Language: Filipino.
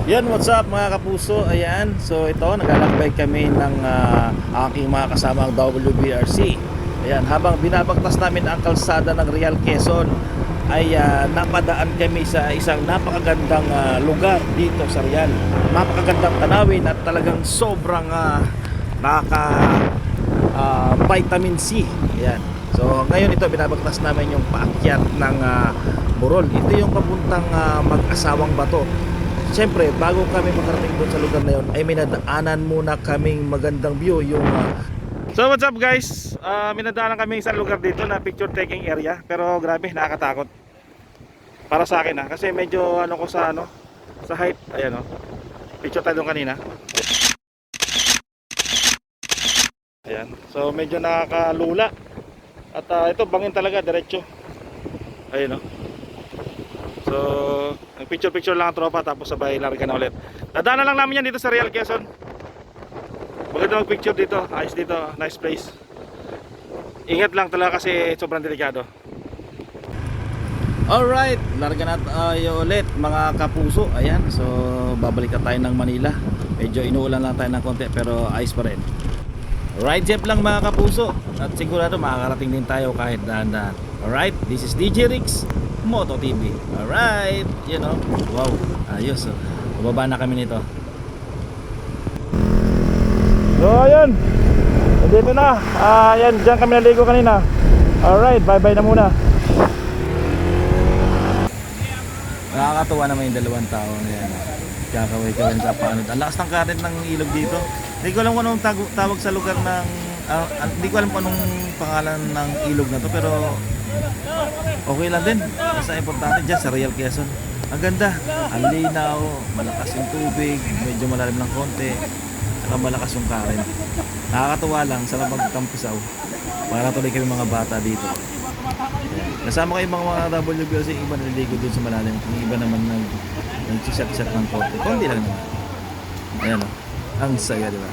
Yan, what's up mga kapuso? Ayan, so ito, naglalakbay kami ng aking mga kasamang WBRC. Ayan, habang binabagtas namin ang kalsada ng Real Quezon, ay napadaan kami sa isang napakagandang lugar dito sa Real. Napakagandang tanawin at talagang sobrang vitamin C. Ayan. So ngayon ito binabagtas namin yung paakyat ng Burol. Ito yung papuntang mag-asawang bato. Siyempre, bago kami makarating doon sa lugar na yun, ay minadaanan muna kaming magandang view yung So what's up guys? Minadaanan kami sa lugar dito na picture taking area. Pero grabe, nakakatakot para sa akin kasi medyo ko sa sa height. Ayan picture tayo doon kanina. Ayan, so medyo nakakalula. At ito bangin talaga diretso. Ayun So picture lang ang tropa, tapos sabay larga na ulit. Dadaanan lang namin yan dito sa Real Quezon. Maganda mag picture dito, ayos dito, nice place. Ingat lang talaga kasi sobrang delikado. Alright, larga na tayo ulit mga kapuso. Ayan, so babalik na tayo ng Manila. Medyo inuulan lang tayo ng konti pero ayos pa rin. Ride jeep lang mga kapuso. At sigurado makakarating din tayo kahit dahan-dahan. Alright, this is DJ Rix Moto TV. Alright, wow, ayos. So, bababa na kami nito. So ayun, dito na. Ayan, dyan kami naligo kanina. Alright, bye bye na muna. Nakakatuwa naman yung dalawang tao na yan. Kakaway-kaway sa paano. Ang lakas ng current ng ilog dito. Hindi ko alam kung anong tawag sa lugar ng hindi ko alam kung anong pangalan ng ilog na to, pero okay lang din. Basta importante dyan sa Real Quezon. Ang ganda, ang linaw, malakas yung tubig, medyo malalim ng konti, saka malakas yung current. Nakakatuwa lang, sarap magkampisaw. Para tuloy kami mga bata dito. Kasama kayo mga WBLC, iba naliligo dun sa malalim. Yung iba naman nag-set ng konti. Konti lang naman. Ayan ang saya, di ba?